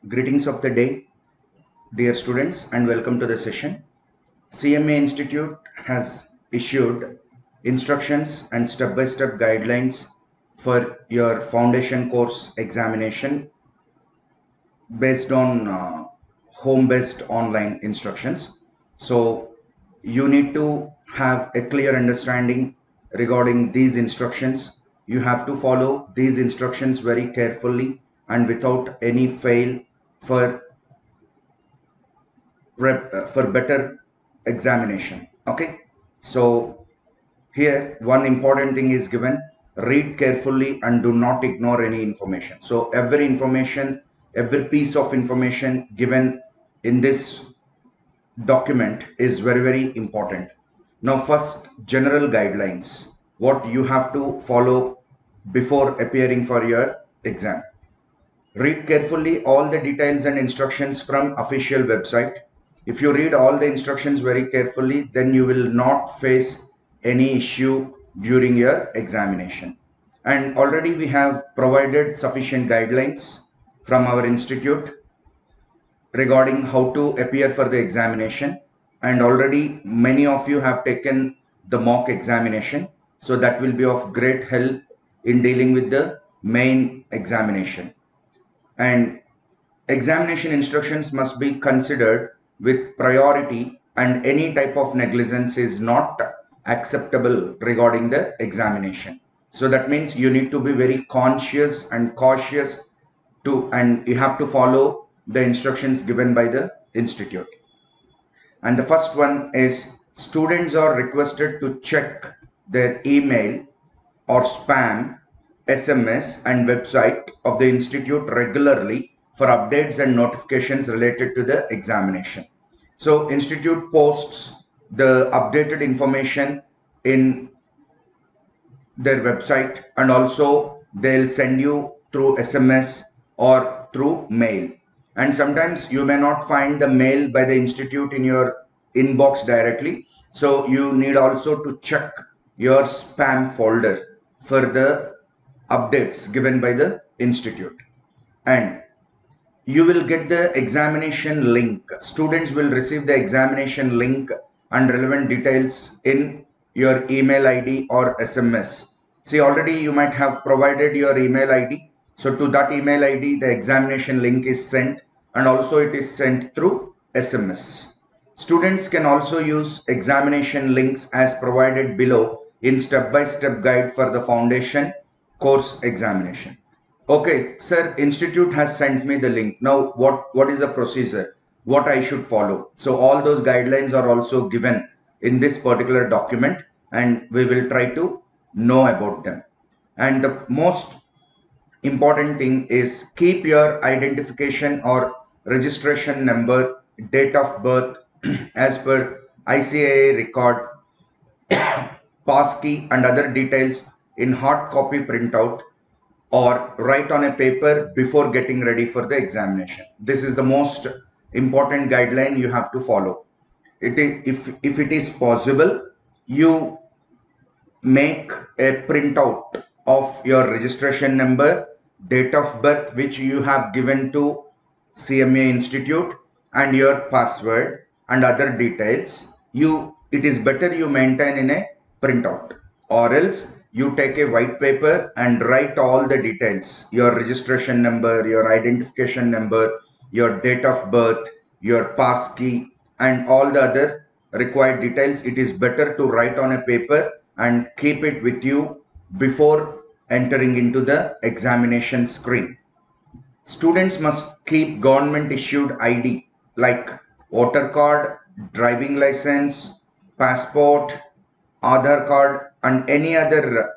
Greetings of the day, dear students, and welcome to the session. CMA Institute has issued instructions and step-by-step guidelines for your foundation course examination based on home-based online instructions. So you need to have a clear understanding regarding these instructions. You have to follow these instructions very carefully and without any fail for better examination. Okay, so here one important thing is given: read carefully and do not ignore any information. So every information, every piece of information given in this document is very important. Now first, general guidelines, what you have to follow before appearing for your exam. Read carefully all the details and instructions from official website. If you read all the instructions very carefully, then you will not face any issue during your examination. And already we have provided sufficient guidelines from our institute regarding how to appear for the examination. And already many of you have taken the mock examination. So that will be of great help in dealing with the main examination. And examination instructions must be considered with priority, and any type of negligence is not acceptable regarding the examination. So that means you need to be very conscious and cautious and you have to follow the instructions given by the institute. And the first one is, students are requested to check their email or spam, SMS and website of the institute regularly for updates and notifications related to the examination. So institute posts the updated information in their website, and also they'll send you through SMS or through mail. And sometimes you may not find the mail by the institute in your inbox directly. So you need also to check your spam folder for the updates given by the institute. And you will get the examination link. Students will receive the examination link and relevant details in your email ID or SMS. See, already you might have provided your email ID. So to that email ID, the examination link is sent, and also it is sent through SMS. Students can also use examination links as provided below in step-by-step guide for the foundation course examination. Okay, sir, institute has sent me the link. Now what is the procedure? What I should follow? So all those guidelines are also given in this particular document, and we will try to know about them. And the most important thing is, keep your identification or registration number, date of birth as per ICAI record, passkey and other details in hard copy printout, or write on a paper before getting ready for the examination. This is the most important guideline you have to follow. If it is possible, you make a printout of your registration number, date of birth which you have given to CMA Institute, and your password and other details. It is better you maintain in a printout, or else you take a white paper and write all the details: your registration number, your identification number, your date of birth, your passkey and all the other required details. It is better to write on a paper and keep it with you before entering into the examination screen. Students must keep government issued ID like voter card, driving license, passport, Aadhaar card and any other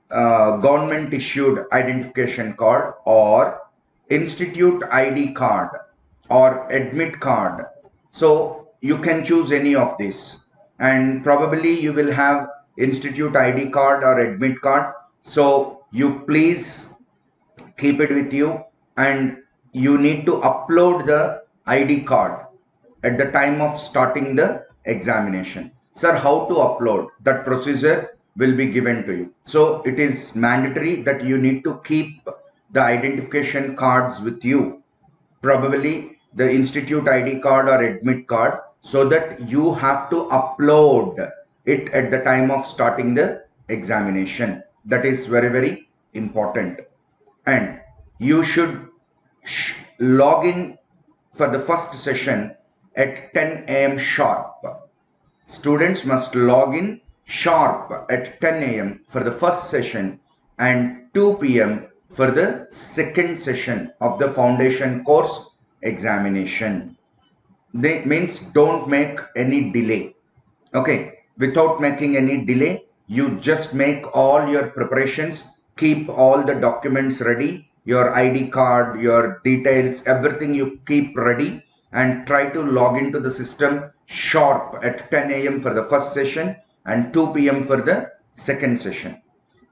government issued identification card, or institute ID card or admit card. So you can choose any of these, and probably you will have institute ID card or admit card. So you please keep it with you, and you need to upload the ID card at the time of starting the examination. Sir, how to upload? That procedure will be given to you. So it is mandatory that you need to keep the identification cards with you probably the institute ID card or admit card, so that you have to upload it at the time of starting the examination. That is very, very important. And you should log in for the first session at 10 a.m. sharp. Students must log in sharp at 10 a.m. for the first session and 2 p.m. for the second session of the foundation course examination. That means don't make any delay. Okay, without making any delay, you just make all your preparations, keep all the documents ready, your ID card, your details, everything you keep ready, and try to log into the system sharp at 10 a.m. for the first session and 2 p.m. for the second session.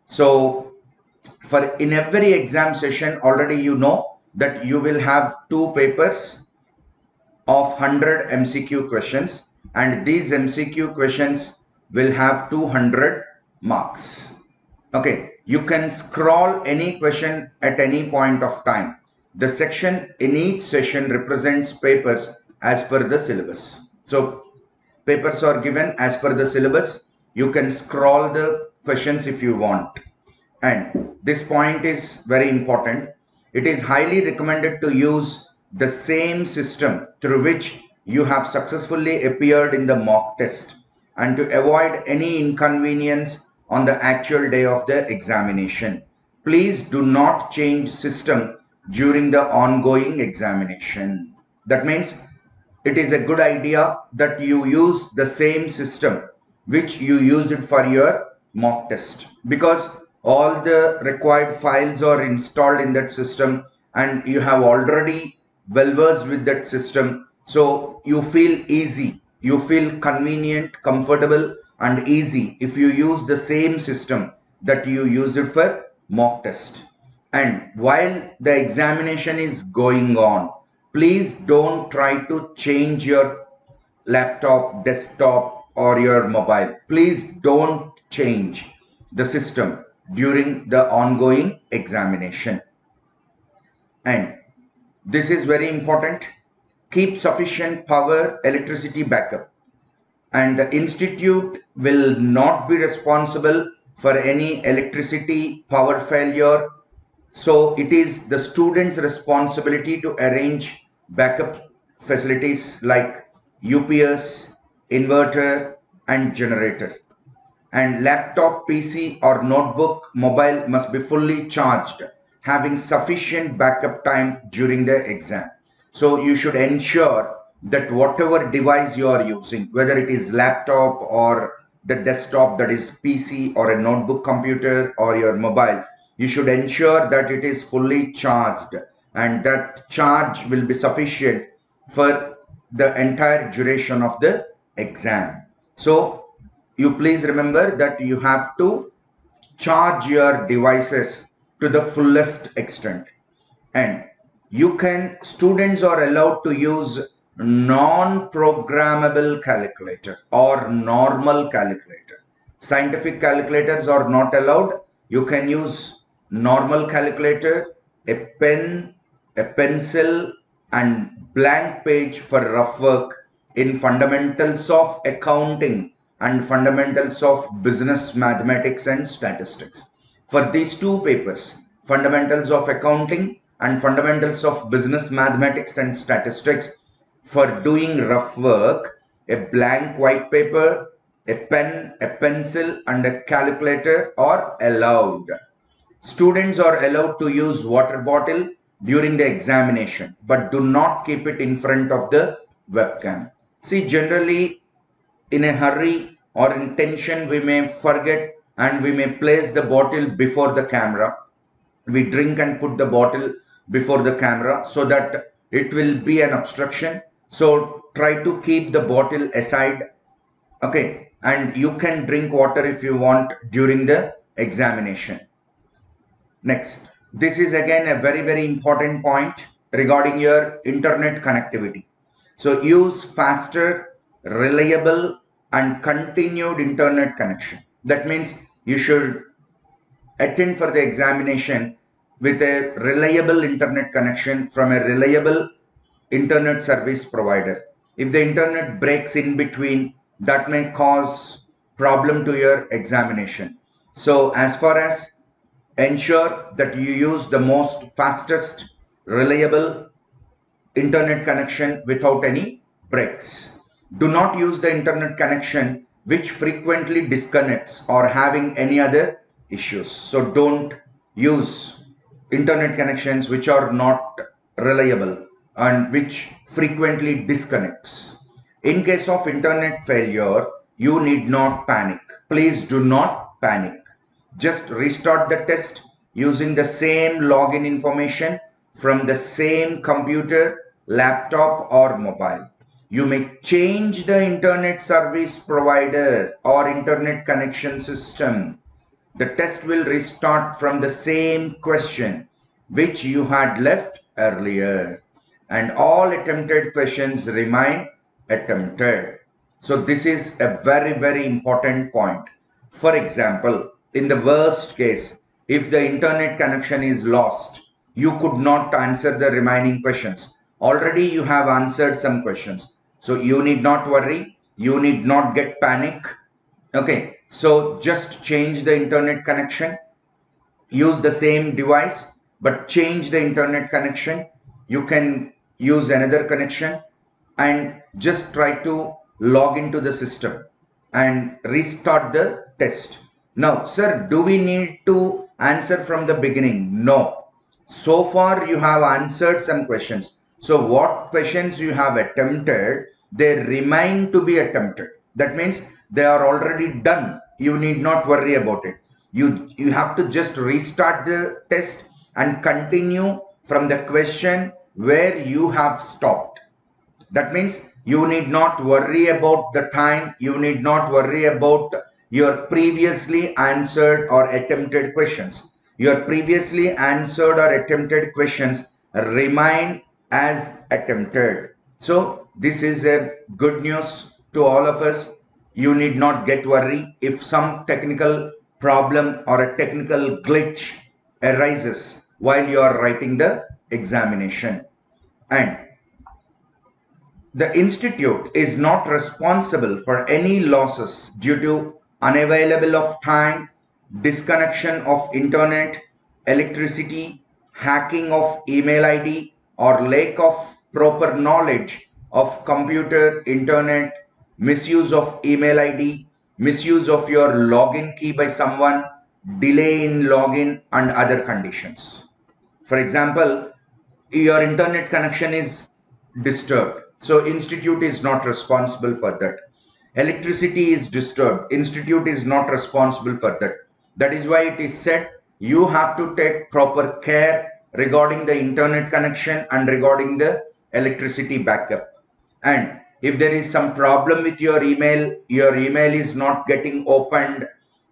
So in every exam session, already you know that you will have 2 papers of 100 MCQ questions, and these MCQ questions will have 200 marks. Okay, you can scroll any question at any point of time. The section in each session represents papers as per the syllabus. So papers are given as per the syllabus. You can scroll the questions if you want. And this point is very important. It is highly recommended to use the same system through which you have successfully appeared in the mock test, and to avoid any inconvenience on the actual day of the examination. Please do not change system during the ongoing examination. That means it is a good idea that you use the same system which you used it for your mock test, because all the required files are installed in that system and you have already well versed with that system. So you feel easy, you feel convenient, comfortable and easy if you use the same system that you used it for mock test. And while the examination is going on, please don't try to change your laptop, desktop or your mobile. Please don't change the system during the ongoing examination. And this is very important. Keep sufficient power, electricity backup. And the institute will not be responsible for any electricity power failure. So it is the student's responsibility to arrange backup facilities like UPS, inverter and generator. And laptop, PC or notebook, mobile must be fully charged, having sufficient backup time during the exam. So you should ensure that whatever device you are using, whether it is laptop or the desktop, that is PC or a notebook computer or your mobile, you should ensure that it is fully charged and that charge will be sufficient for the entire duration of the exam. So you please remember that you have to charge your devices to the fullest extent. And students are allowed to use non-programmable calculator or normal calculator. Scientific calculators are not allowed. You can use normal calculator, a pen, a pencil and blank page for rough work in fundamentals of accounting and fundamentals of business mathematics and statistics. For these 2 papers, fundamentals of accounting and fundamentals of business mathematics and statistics, for doing rough work, a blank white paper, a pen, a pencil and a calculator are allowed. Students are allowed to use water bottle during the examination, but do not keep it in front of the webcam. See, generally in a hurry or in tension, we may forget and we may place the bottle before the camera. We drink and put the bottle before the camera so that it will be an obstruction. So try to keep the bottle aside. Okay, and you can drink water if you want during the examination. Next, this is again a very, very important point regarding your internet connectivity. So use faster, reliable and continued internet connection. That means you should attend for the examination with a reliable internet connection from a reliable internet service provider. If the internet breaks in between, that may cause problem to your examination. So as far as ensure that you use the most fastest reliable internet connection without any breaks. Do not use the internet connection which frequently disconnects or having any other issues. So don't use internet connections which are not reliable and which frequently disconnects. In case of internet failure, you need not panic. Please do not panic. Just restart the test using the same login information from the same computer, laptop or mobile. You may change the internet service provider or internet connection system. The test will restart from the same question which you had left earlier, and all attempted questions remain attempted. So this is a very important point. For example, in the worst case, if the internet connection is lost, you could not answer the remaining questions. Already you have answered some questions. So you need not worry. You need not get panic. Okay, so just change the internet connection. Use the same device, but change the internet connection. You can use another connection and just try to log into the system and restart the test. Now, sir, do we need to answer from the beginning? No. So far you have answered some questions. So what questions you have attempted, they remain to be attempted. That means they are already done. You need not worry about it. You have to just restart the test and continue from the question where you have stopped. That means you need not worry about the time. You need not worry about your previously answered or attempted questions. Your previously answered or attempted questions remain as attempted. So this is a good news to all of us. You need not get worried if some technical problem or a technical glitch arises while you are writing the examination. And the institute is not responsible for any losses due to unavailable of time, disconnection of internet, electricity, hacking of email ID, or lack of proper knowledge of computer, internet, misuse of email ID, misuse of your login key by someone, delay in login and other conditions. For example, your internet connection is disturbed. So institute is not responsible for that. Electricity is disturbed. Institute is not responsible for that. That is why it is said you have to take proper care regarding the internet connection and regarding the electricity backup. And if there is some problem with your email is not getting opened,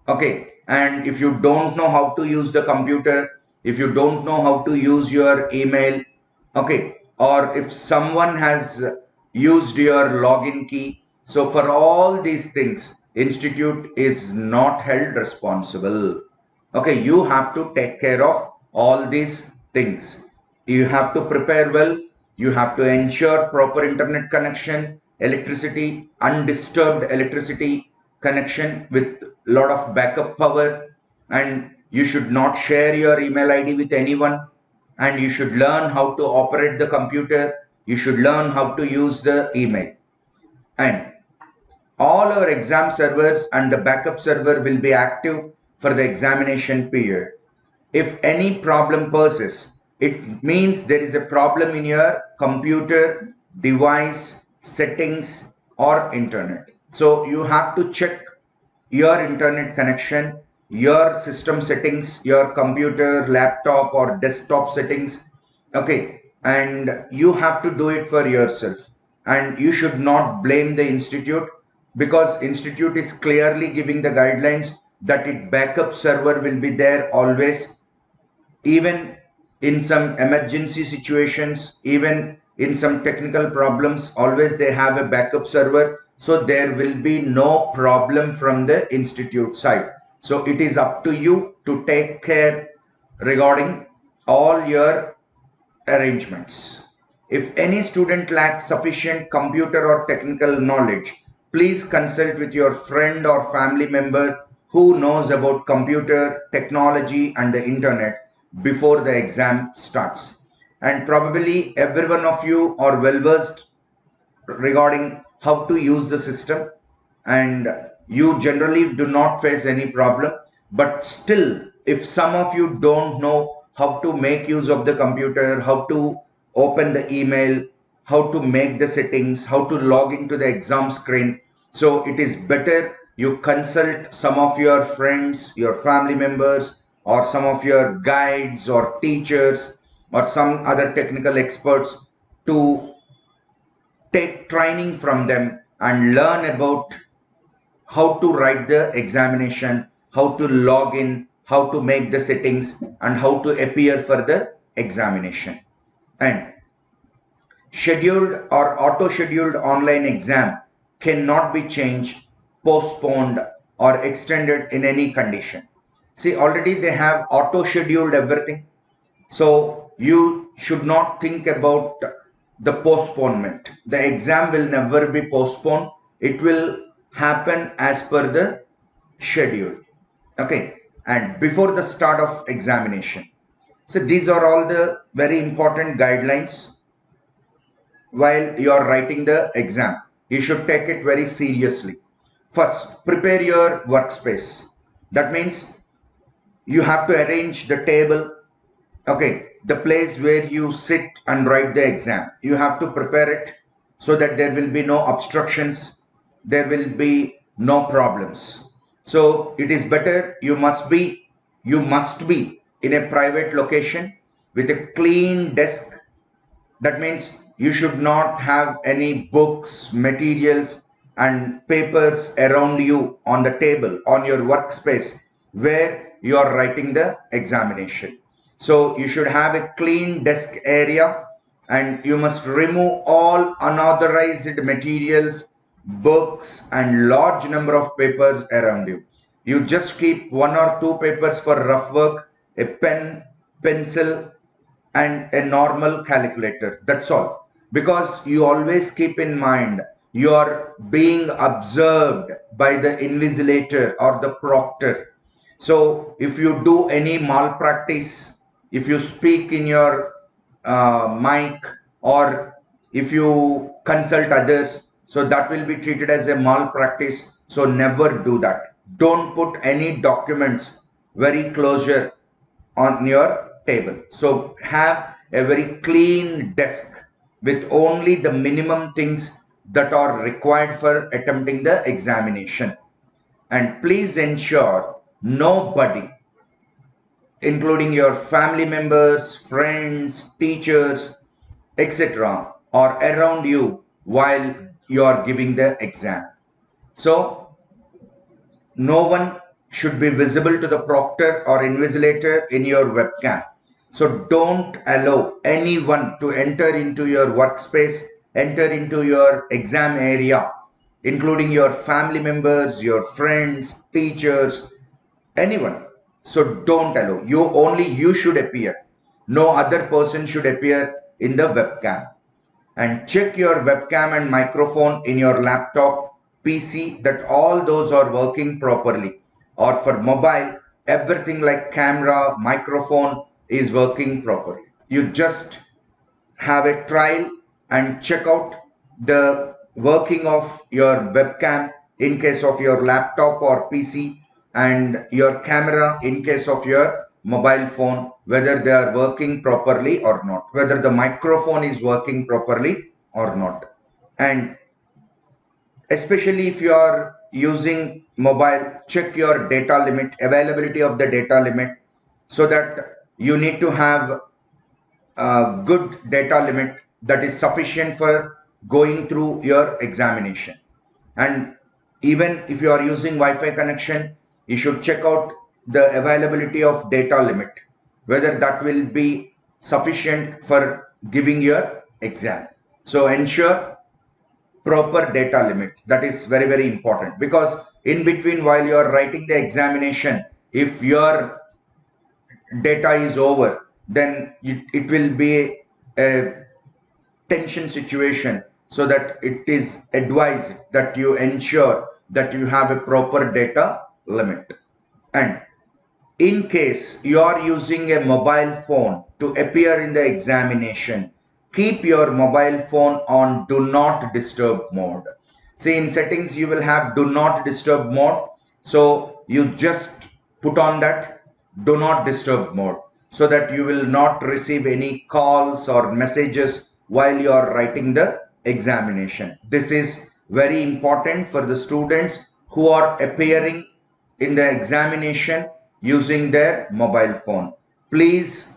okay, and if you don't know how to use the computer, if you don't know how to use your email, okay, or if someone has used your login key, so for all these things institute is not held responsible. Okay, you have to take care of all these things. You have to prepare well. You have to ensure proper internet connection, electricity, undisturbed electricity connection with lot of backup power, and you should not share your email ID with anyone, and you should learn how to operate the computer. You should learn how to use the email. And all our exam servers and the backup server will be active for the examination period. If any problem persists, it means there is a problem in your computer, device, settings or internet. So you have to check your internet connection, your system settings, your computer, laptop or desktop settings. Okay, and you have to do it for yourself, and you should not blame the institute, because institute is clearly giving the guidelines that its backup server will be there always, even in some emergency situations, even in some technical problems, always they have a backup server. So there will be no problem from the institute side. So it is up to you to take care regarding all your arrangements. If any student lacks sufficient computer or technical knowledge, please consult with your friend or family member who knows about computer, technology and the internet before the exam starts. And probably every one of you are well versed regarding how to use the system, and you generally do not face any problem. But still, if some of you don't know how to make use of the computer, how to open the email, how to make the settings, how to log into the exam screen, so it is better you consult some of your friends, your family members, or some of your guides or teachers or some other technical experts to take training from them and learn about how to write the examination, how to log in, how to make the settings, and how to appear for the examination. And scheduled or auto-scheduled online exam cannot be changed, postponed, or extended in any condition. See, already they have auto-scheduled everything. So you should not think about the postponement. The exam will never be postponed. It will happen as per the schedule. Okay. And before the start of examination. So these are all the very important guidelines while you are writing the exam. You should take it very seriously. First, prepare your workspace. That means you have to arrange the table. Okay, the place where you sit and write the exam, you have to prepare it so that there will be no obstructions, there will be no problems. So it is better you must be in a private location with a clean desk. That means you should not have any books, materials and papers around you on the table, on your workspace where you are writing the examination. So you should have a clean desk area, and you must remove all unauthorized materials, books and large number of papers around you. You just keep one or two papers for rough work, a pen, pencil and a normal calculator. That's all. Because you always keep in mind you are being observed by the invigilator or the proctor. So if you do any malpractice, if you speak in your mic, or if you consult others, so that will be treated as a malpractice. So never do that. Don't put any documents very closer on your table. So have a very clean desk with only the minimum things that are required for attempting the examination. And please ensure nobody, including your family members, friends, teachers, etc., are around you while you are giving the exam. So no one should be visible to the proctor or invigilator in your webcam. So don't allow anyone to enter into your workspace, enter into your exam area, including your family members, your friends, teachers, anyone. So don't allow. You should appear. No other person should appear in the webcam. And check your webcam and microphone in your laptop, PC, that all those are working properly. Or for mobile, everything like camera, microphone is working properly. You just have a trial and check out the working of your webcam in case of your laptop or PC, and your camera in case of your mobile phone, whether they are working properly or not, whether the microphone is working properly or not. And especially if you are using mobile, check your data limit, availability of the data limit, so that you need to have a good data limit that is sufficient for going through your examination. And even if you are using Wi-Fi connection, you should check out the availability of data limit, whether that will be sufficient for giving your exam. So ensure proper data limit. That is very, very important, because in between while you are writing the examination, if your data is over, then it will be a tension situation, so that it is advised that you ensure that you have a proper data limit. And in case you are using a mobile phone to appear in the examination, keep your mobile phone on do not disturb mode. See, in settings you will have do not disturb mode, so you just put on that do not disturb mode, so that you will not receive any calls or messages while you are writing the examination. This is very important for the students who are appearing in the examination using their mobile phone. Please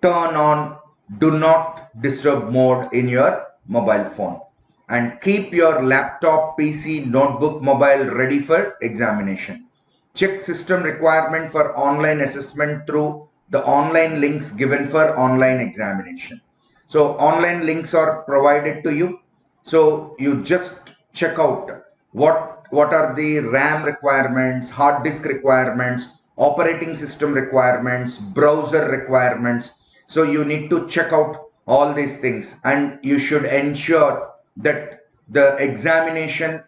turn on do not disturb mode in your mobile phone, and keep your laptop, PC, notebook, mobile ready for examination. Check system requirement for online assessment through the online links given for online examination. So online links are provided to you, so you just check out what are the RAM requirements, hard disk requirements, operating system requirements, browser requirements. So you need to check out all these things, and you should ensure that the examination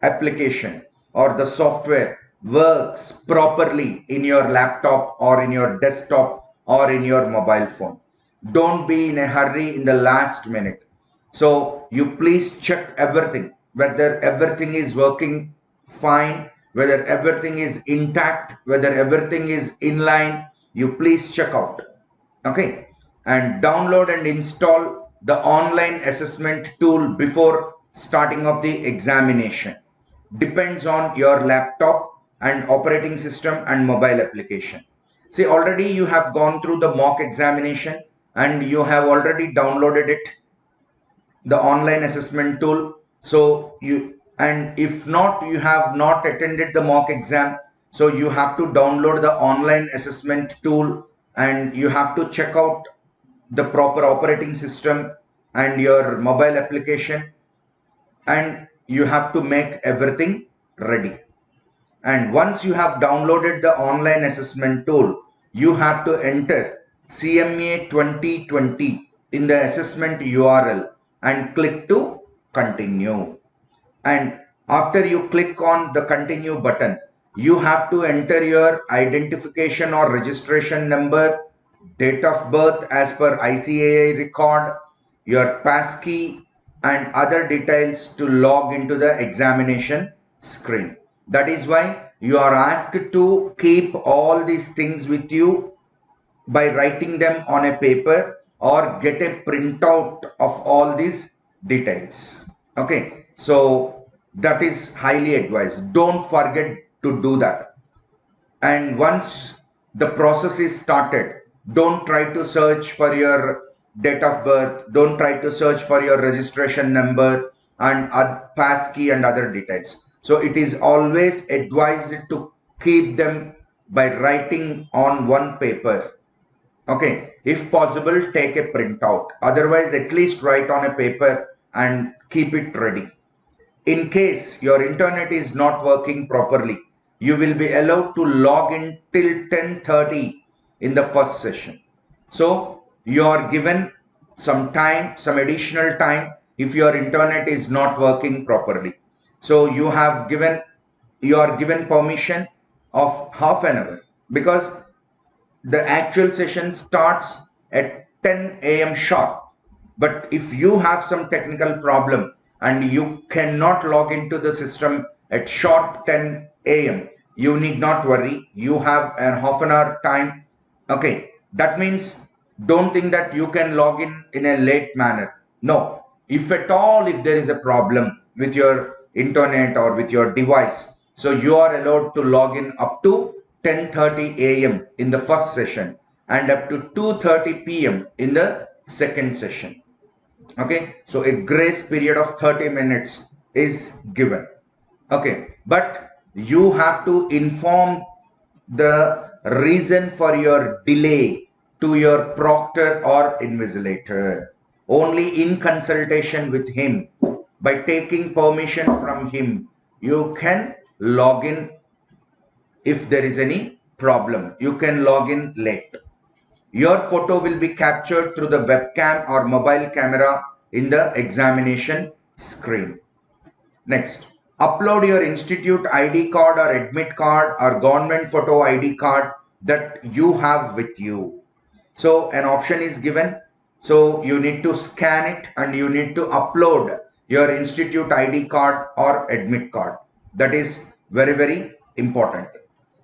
application or the software works properly in your laptop or in your desktop or in your mobile phone. Don't be in a hurry in the last minute. So you please check everything, whether everything is working fine, whether everything is intact, whether everything is in line. You please check out. Okay, and download and install the online assessment tool before starting of the examination. Depends on your laptop and operating system and mobile application. See, already you have gone through the mock examination and you have already downloaded it, the online assessment tool. So you, and if not, you have not attended the mock exam, so you have to download the online assessment tool, and you have to check out the proper operating system and your mobile application, and you have to make everything ready. And once you have downloaded the online assessment tool, you have to enter CMA 2020 in the assessment URL and click to continue. And after you click on the continue button, you have to enter your identification or registration number, date of birth as per ICAI record, your passkey and other details to log into the examination screen. That is why you are asked to keep all these things with you by writing them on a paper or get a printout of all these details. Okay, so that is highly advised. Don't forget to do that. And once the process is started, don't try to search for your date of birth, don't try to search for your registration number and passkey and other details. So it is always advised to keep them by writing on one paper. Okay, if possible, take a printout. Otherwise, at least write on a paper and keep it ready. In case your internet is not working properly, you will be allowed to log in till 10:30 in the first session. So you are given some time, some additional time if your internet is not working properly. So you are given permission of half an hour, because the actual session starts at 10 a.m. sharp. But if you have some technical problem and you cannot log into the system at sharp 10 a.m., you need not worry. You have a half an hour time. Okay, that means don't think that you can log in a late manner. No, if at all, if there is a problem with your internet or with your device, so you are allowed to log in up to 10:30 a.m. in the first session and up to 2:30 p.m. in the second session. Okay, so a grace period of 30 minutes is given. Okay, but you have to inform the reason for your delay to your proctor or invigilator only in consultation with him. By taking permission from him, you can log in. If there is any problem, you can log in late. Your photo will be captured through the webcam or mobile camera in the examination screen. Next, upload your institute ID card or admit card or government photo ID card that you have with you. So an option is given. So you need to scan it and you need to upload your institute ID card or admit card. That is very important.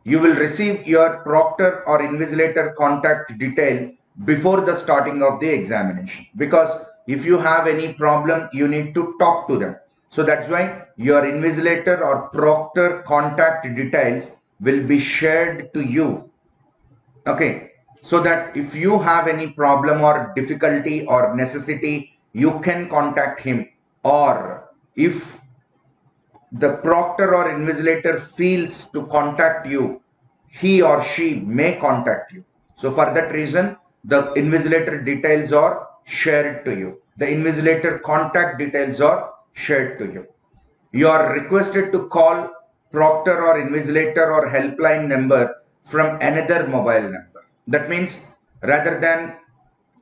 You will receive your proctor or invigilator contact detail before the starting of the examination, because if you have any problem you need to talk to them. So that's why your invigilator or proctor contact details will be shared to you. Okay, so that if you have any problem or difficulty or necessity, you can contact him, or if the proctor or invigilator feels to contact you, he or she may contact you. So for that reason, the invigilator details are shared to you. The invigilator contact details are shared to you. You are requested to call proctor or invigilator or helpline number from another mobile number. That means rather than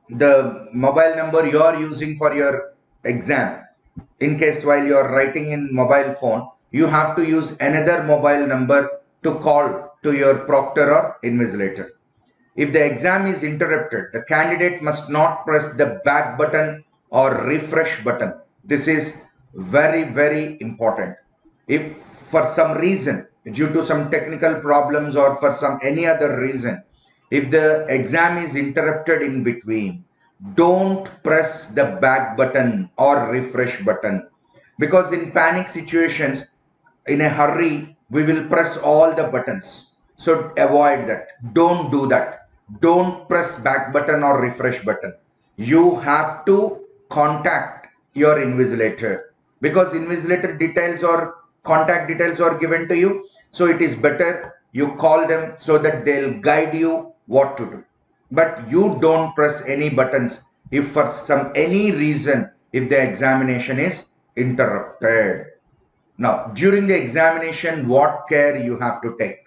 the mobile number you are using for your exam, in case while you are writing in mobile phone, you have to use another mobile number to call to your proctor or invigilator. If the exam is interrupted, the candidate must not press the back button or refresh button. This is very important. If for some reason, due to some technical problems or for some any other reason, if the exam is interrupted in between, don't press the back button or refresh button, because in panic situations, in a hurry, we will press all the buttons. So avoid that. Don't do that. Don't press back button or refresh button. You have to contact your invigilator, because invigilator details or contact details are given to you. So it is better you call them so that they'll guide you what to do. But you don't press any buttons if for some any reason if the examination is interrupted. Now, during the examination, what care you have to take?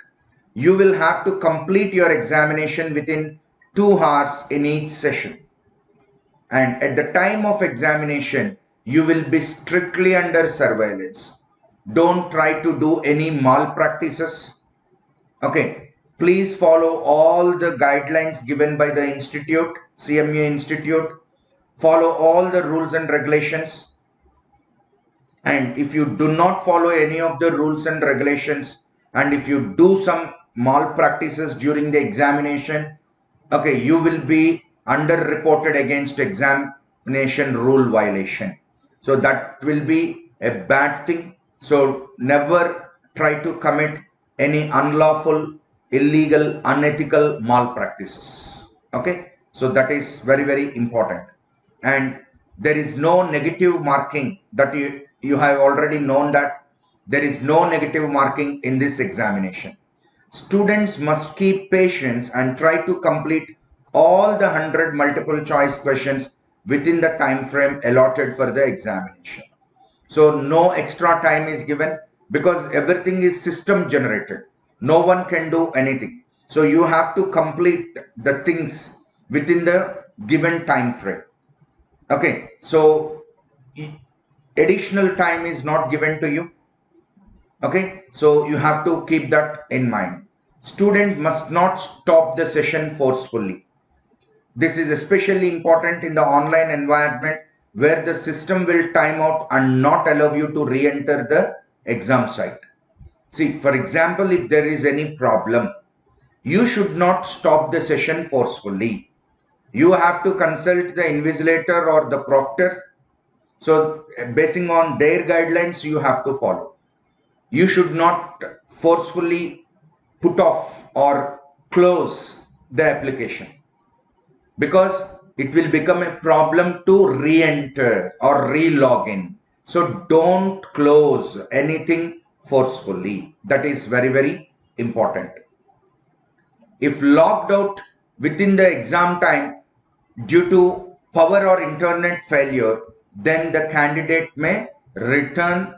You will have to complete your examination within 2 hours in each session. And at the time of examination, you will be strictly under surveillance. Don't try to do any malpractices. Okay, please follow all the guidelines given by the institute, CMA Institute. Follow all the rules and regulations. And if you do not follow any of the rules and regulations, and if you do some malpractices during the examination, okay, you will be under reported against examination rule violation. So that will be a bad thing. So never try to commit any unlawful, illegal, unethical malpractices. Okay, so that is very important. And there is no negative marking. That you have already known that there is no negative marking in this examination. Students must keep patience and try to complete all the 100 multiple choice questions within the time frame allotted for the examination. So no extra time is given, because everything is system generated. No one can do anything. So you have to complete the things within the given time frame. Okay, so additional time is not given to you. Okay, so you have to keep that in mind. Student must not stop the session forcefully. This is especially important in the online environment, where the system will time out and not allow you to re-enter the exam site. See, for example, if there is any problem, you should not stop the session forcefully. You have to consult the invigilator or the proctor. So basing on their guidelines, you have to follow. You should not forcefully put off or close the application, because it will become a problem to re-enter or re-log in. So don't close anything forcefully. That is very important. If logged out within the exam time due to power or internet failure, then the candidate may return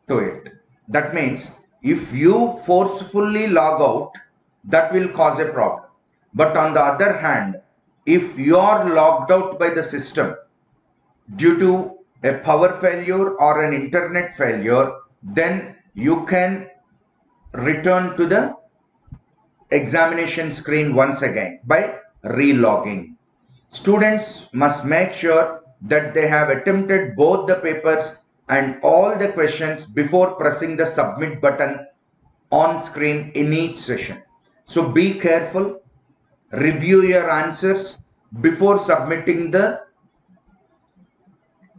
to it. That means if you forcefully log out, that will cause a problem. But on the other hand, if you are logged out by the system due to a power failure or an internet failure, then you can return to the examination screen once again by relogging. Students must make sure that they have attempted both the papers and all the questions before pressing the submit button on screen in each session. So be careful, review your answers before submitting the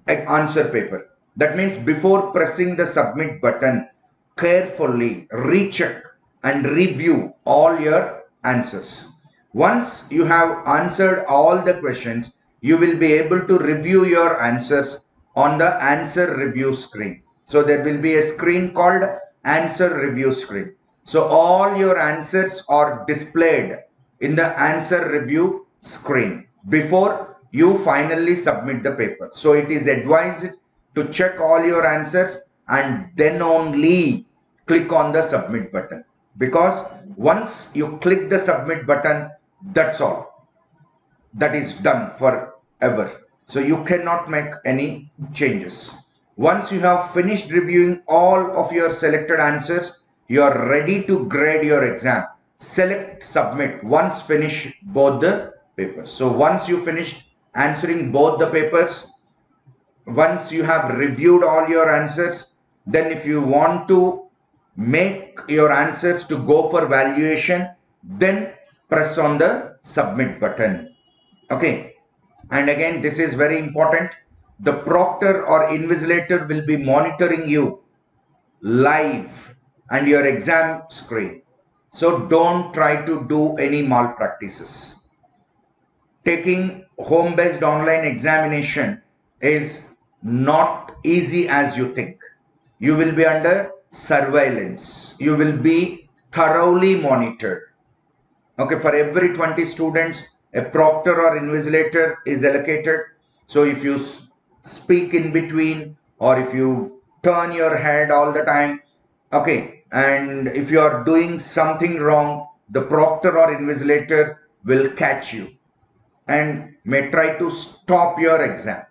answer paper. That means before pressing the submit button, carefully recheck and review all your answers. Once you have answered all the questions, you will be able to review your answers on the answer review screen. So there will be a screen called answer review screen. So all your answers are displayed in the answer review screen before you finally submit the paper. So it is advised to check all your answers and then only click on the submit button, because once you click the submit button, that's all. That is done forever. So you cannot make any changes. Once you have finished reviewing all of your selected answers, you are ready to grade your exam. Select submit once finish both the papers. So once you finished answering both the papers, once you have reviewed all your answers, then if you want to make your answers to go for valuation, then press on the submit button. Okay, and again, this is very important. The proctor or invigilator will be monitoring you live and your exam screen. So don't try to do any malpractices. Taking home-based online examination is not easy as you think. You will be under surveillance. You will be thoroughly monitored. Okay, for every 20 students, a proctor or invigilator is allocated. So if you speak in between, or if you turn your head all the time, okay, and if you are doing something wrong, the proctor or invigilator will catch you and may try to stop your exam.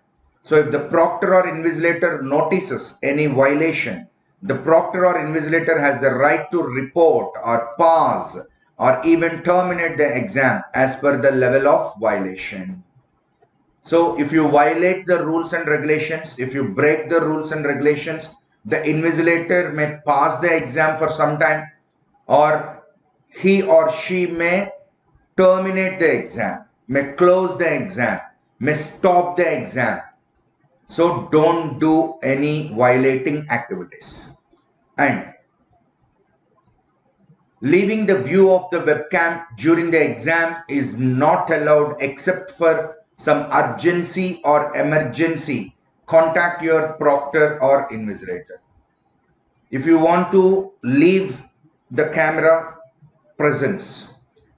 So if the proctor or invigilator notices any violation, the proctor or invigilator has the right to report or pause or even terminate the exam as per the level of violation. So if you violate the rules and regulations, if you break the rules and regulations, the invigilator may pass the exam for some time, or he or she may terminate the exam, may close the exam, may stop the exam. So don't do any violating activities. And leaving the view of the webcam during the exam is not allowed except for some urgency or emergency. Contact your proctor or invigilator. If you want to leave the camera presence,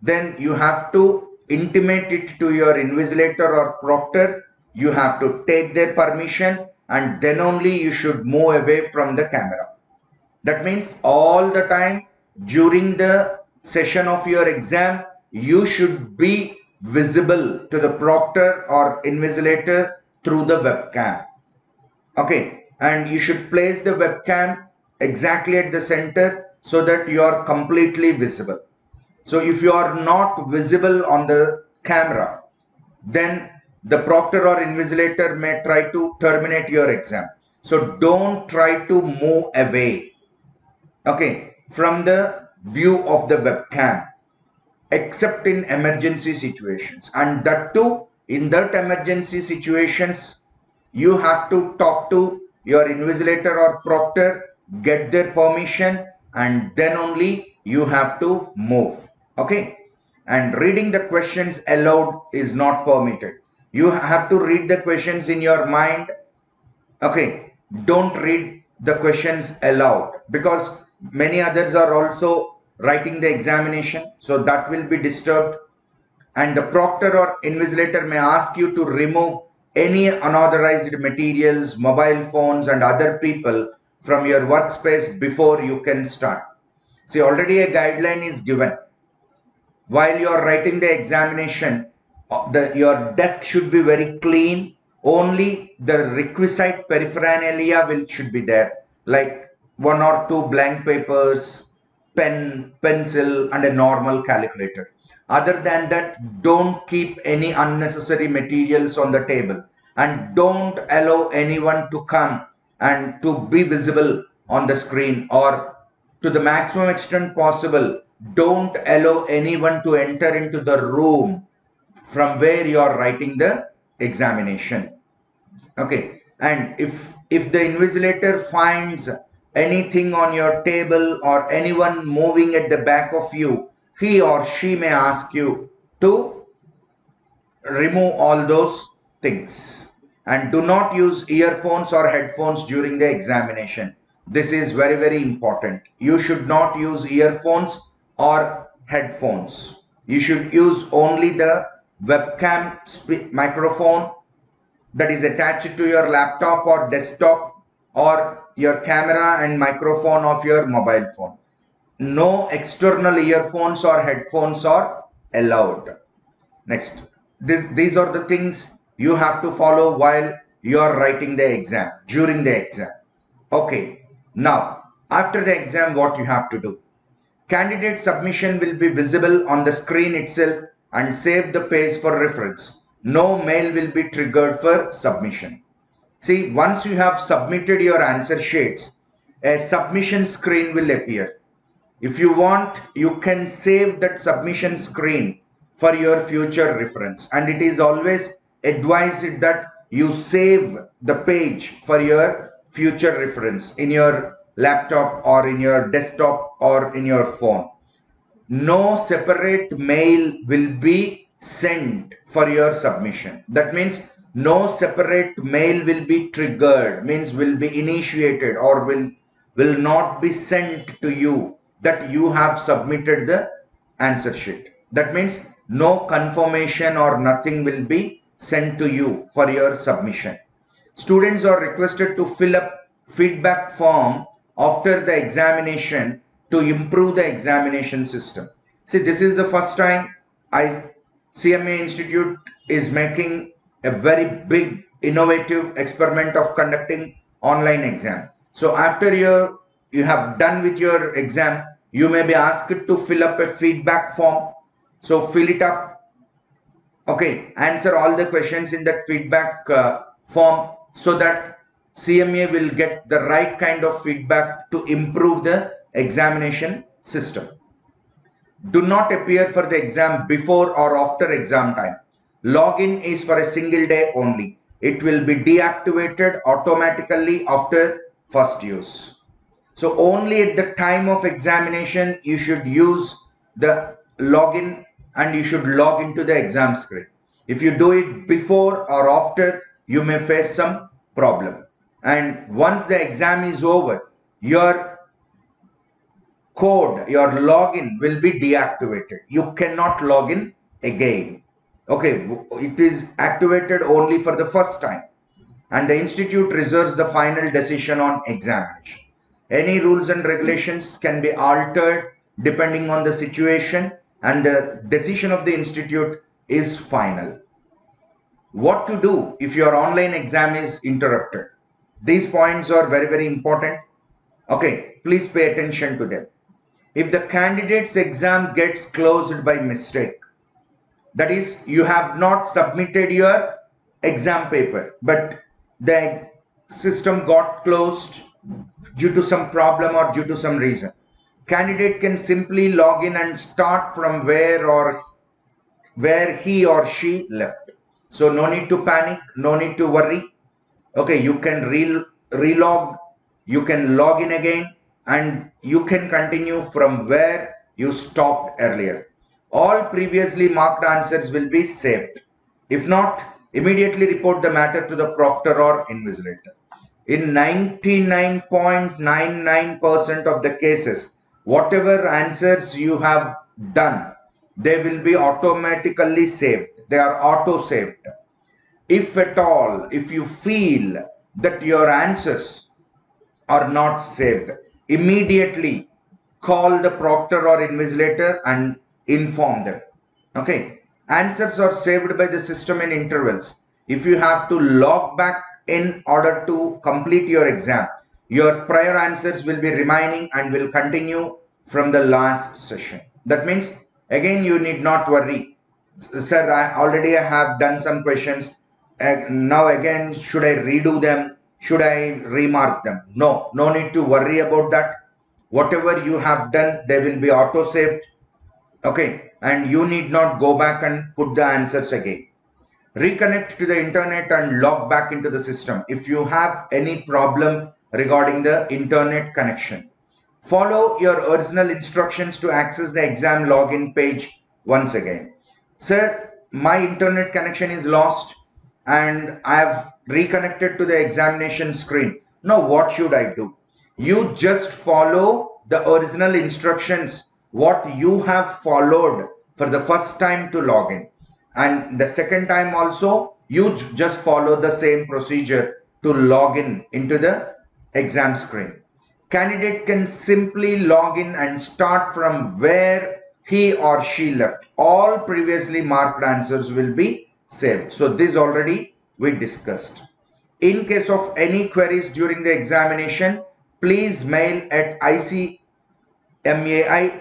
then you have to intimate it to your invigilator or proctor. You have to take their permission, and then only you should move away from the camera. That means all the time during the session of your exam, you should be visible to the proctor or invigilator through the webcam. Okay, and you should place the webcam exactly at the center so that you are completely visible. So if you are not visible on the camera, then the proctor or invigilator may try to terminate your exam. So don't try to move away, okay, from the view of the webcam, except in emergency situations. And that too, in that emergency situations, you have to talk to your invigilator or proctor, get their permission, and then only you have to move. Okay, and reading the questions aloud is not permitted. You have to read the questions in your mind. Okay, don't read the questions aloud, because many others are also writing the examination, so that will be disturbed. And the proctor or invigilator may ask you to remove any unauthorized materials, mobile phones and other people from your workspace before you can start. See, already a guideline is given. While you are writing the examination, your desk should be very clean. Only the requisite paraphernalia should be there, like one or two blank papers, pen, pencil, and a normal calculator. Other than that, don't keep any unnecessary materials on the table, and don't allow anyone to come and to be visible on the screen, or to the maximum extent possible, don't allow anyone to enter into the room from where you are writing the examination. Okay, and if the invigilator finds anything on your table or anyone moving at the back of you, he or she may ask you to remove all those things. And do not use earphones or headphones during the examination. This is very, very important. You should not use earphones or headphones. You should use only the webcam microphone that is attached to your laptop or desktop, or your camera and microphone of your mobile phone. No external earphones or headphones are allowed. Next, these are the things you have to follow while you are writing the exam, during the exam. Okay, now after the exam, what you have to do? Candidate submission will be visible on the screen itself and save the page for reference. No mail will be triggered for submission. See, once you have submitted your answer sheets, a submission screen will appear. If you want, you can save that submission screen for your future reference, and it is always advised that you save the page for your future reference in your laptop or in your desktop or in your phone. No separate mail will be sent for your submission. That means no separate mail will be triggered, means will be initiated or will not be sent to you that you have submitted the answer sheet. That means no confirmation or nothing will be sent to you for your submission. Students are requested to fill up feedback form after the examination to improve the examination system. See, this is the first time CMA Institute is making a very big innovative experiment of conducting online exam. So after you have done with your exam, you may be asked to fill up a feedback form. So fill it up. Okay, answer all the questions in that feedback form so that CMA will get the right kind of feedback to improve the examination system. Do not appear for the exam before or after exam time. Login is for a single day only. It will be deactivated automatically after first use. So only at the time of examination you should use the login and you should log into the exam screen. If you do it before or after, you may face some problem. And once the exam is over, your code, your login will be deactivated. You cannot log in again. Okay, it is activated only for the first time. And the institute reserves the final decision on examination. Any rules and regulations can be altered depending on the situation, and the decision of the institute is final. What to do if your online exam is interrupted? These points are very, very important. Okay, please pay attention to them. If the candidate's exam gets closed by mistake, that is, you have not submitted your exam paper, but the system got closed due to some problem or due to some reason, candidate can simply log in and start from where he or she left. So no need to panic, no need to worry. Okay, you can relog, you can log in again, and you can continue from where you stopped earlier. All previously marked answers will be saved. If not, immediately report the matter to the proctor or invigilator. In 99.99% of the cases, whatever answers you have done, they will be automatically saved. They are auto-saved. If at all, if you feel that your answers are not saved, immediately call the proctor or invigilator and inform them. Okay. Answers are saved by the system in intervals. If you have to log back in order to complete your exam, your prior answers will be remaining and will continue from the last session. That means again you need not worry. Sir, I already have done some questions. Now again, should I redo them? Should I remark them? No, no need to worry about that. Whatever you have done, they will be auto saved. Okay, and you need not go back and put the answers again. Reconnect to the internet and log back into the system if you have any problem regarding the internet connection. Follow your original instructions to access the exam login page once again. Sir, my internet connection is lost and I have reconnected to the examination screen. Now what should I do? You just follow the original instructions what you have followed for the first time to log in, and the second time also you just follow the same procedure to log in into the exam screen. Candidate can simply log in and start from where he or she left. All previously marked answers will be saved. So this already we discussed. In case of any queries during the examination, please mail at ICMAI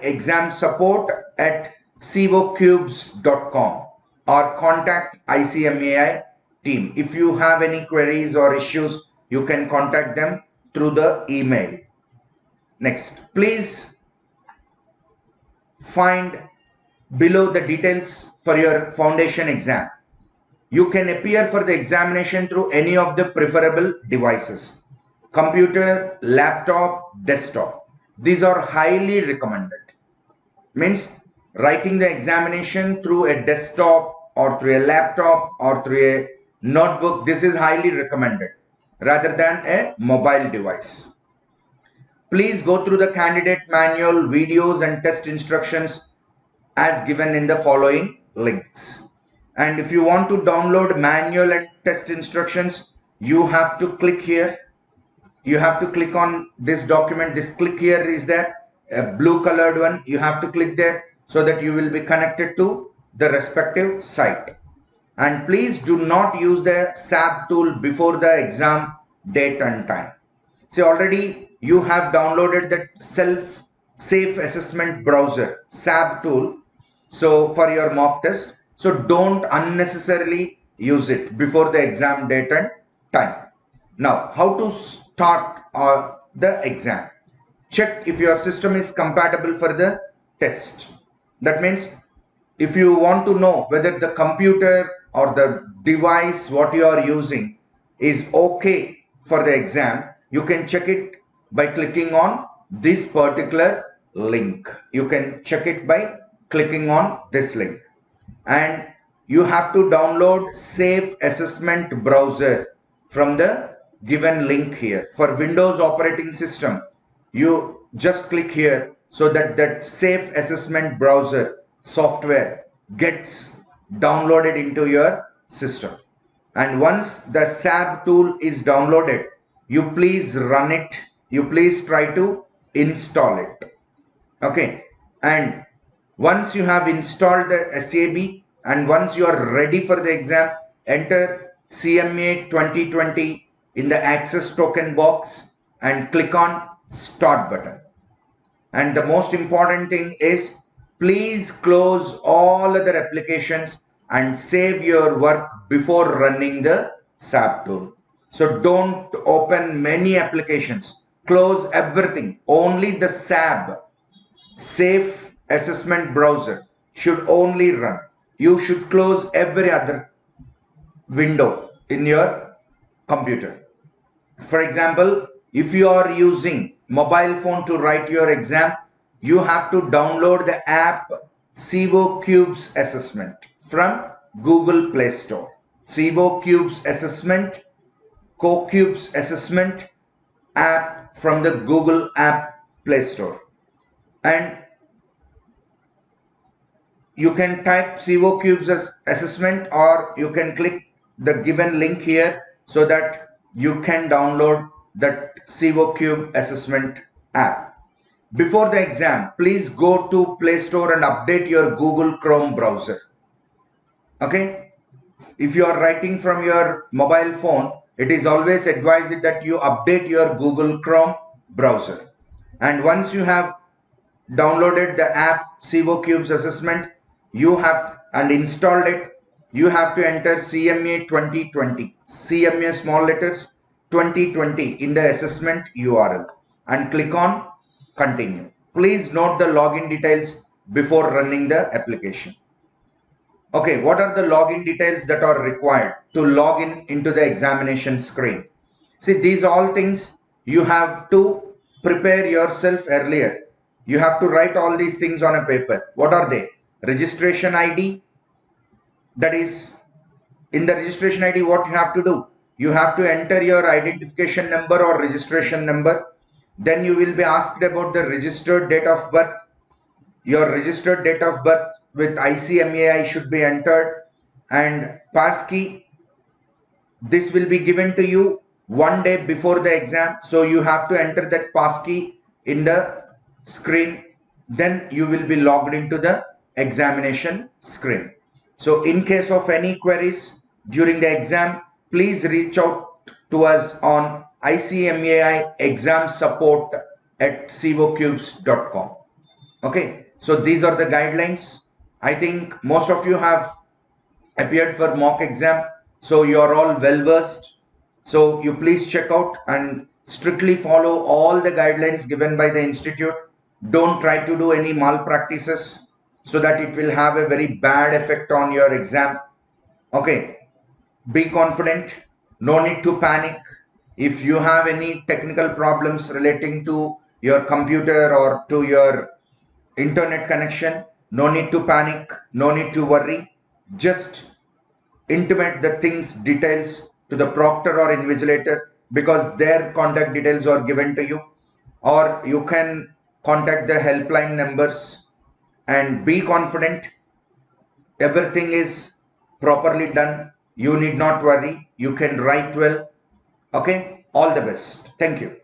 exam support at cvocubes.com or contact ICMAI team. If you have any queries or issues, you can contact them through the email. Next, please find below the details for your foundation exam. You can appear for the examination through any of the preferable devices: computer, laptop, desktop. These are highly recommended. Means writing the examination through a desktop or through a laptop or through a notebook, this is highly recommended rather than a mobile device. Please go through the candidate manual, videos and test instructions as given in the following links. And if you want to download manual and test instructions, you have to click here. You have to click on this document. This click here is there, a blue colored one. You have to click there so that you will be connected to the respective site. And please do not use the SAB tool before the exam date and time. See, already you have downloaded that safe assessment browser SAB tool, so for your mock test. So don't unnecessarily use it before the exam date and time. Now, how to start the exam? Check if your system is compatible for the test. That means if you want to know whether the computer or the device what you are using is okay for the exam, you can check it by clicking on this particular link. You can check it by clicking on this link. And you have to download safe assessment browser from the given link here. For Windows operating system, you just click here so that that safe assessment browser software gets downloaded into your system. And once the SAB tool is downloaded, you please run it. You please try to install it. Okay. And once you have installed the SAB and once you are ready for the exam, enter CMA 2020 in the access token box and click on start button. And the most important thing is, please close all other applications and save your work before running the SAB tool. So don't open many applications. Close everything. Only the SAB, safe assessment browser, should only run. You should close every other window in your computer. For example, if you are using mobile phone to write your exam, you have to download the app CVOCubes Assessment from Google Play Store. CVOCubes Assessment, CoCubes Assessment app from the Google App Play Store. And you can type CVOCubes as assessment, or you can click the given link here so that you can download that CVOCube assessment app. Before the exam, please go to Play Store and update your Google Chrome browser. Okay, if you are writing from your mobile phone, it is always advised that you update your Google Chrome browser. And once you have downloaded the app CO Cubes assessment, you have and installed it, you have to enter CMA 2020, CMA small letters 2020 in the assessment URL and click on continue. Please note the login details before running the application. Okay, what are the login details that are required to log in into the examination screen? See, these all things you have to prepare yourself earlier. You have to write all these things on a paper. What are they? Registration ID. That is, in the registration ID, what you have to do? You have to enter your identification number or registration number. Then you will be asked about the registered date of birth. Your registered date of birth with ICMAI should be entered, and passkey, this will be given to you one day before the exam, so you have to enter that passkey in the screen. Then you will be logged into the examination screen. So in case of any queries during the exam, please reach out to us on ICMAI exam support at cocubes.com. Okay, so these are the guidelines. I think most of you have appeared for mock exam, so you are all well versed. So you please check out and strictly follow all the guidelines given by the institute. Don't try to do any malpractices, so that it will have a very bad effect on your exam. Okay, be confident, no need to panic. If you have any technical problems relating to your computer or to your internet connection, no need to panic, no need to worry. Just intimate the things details to the proctor or invigilator, because their contact details are given to you, or you can contact the helpline numbers. And be confident, everything is properly done. You need not worry, you can write well. Okay, all the best. Thank you.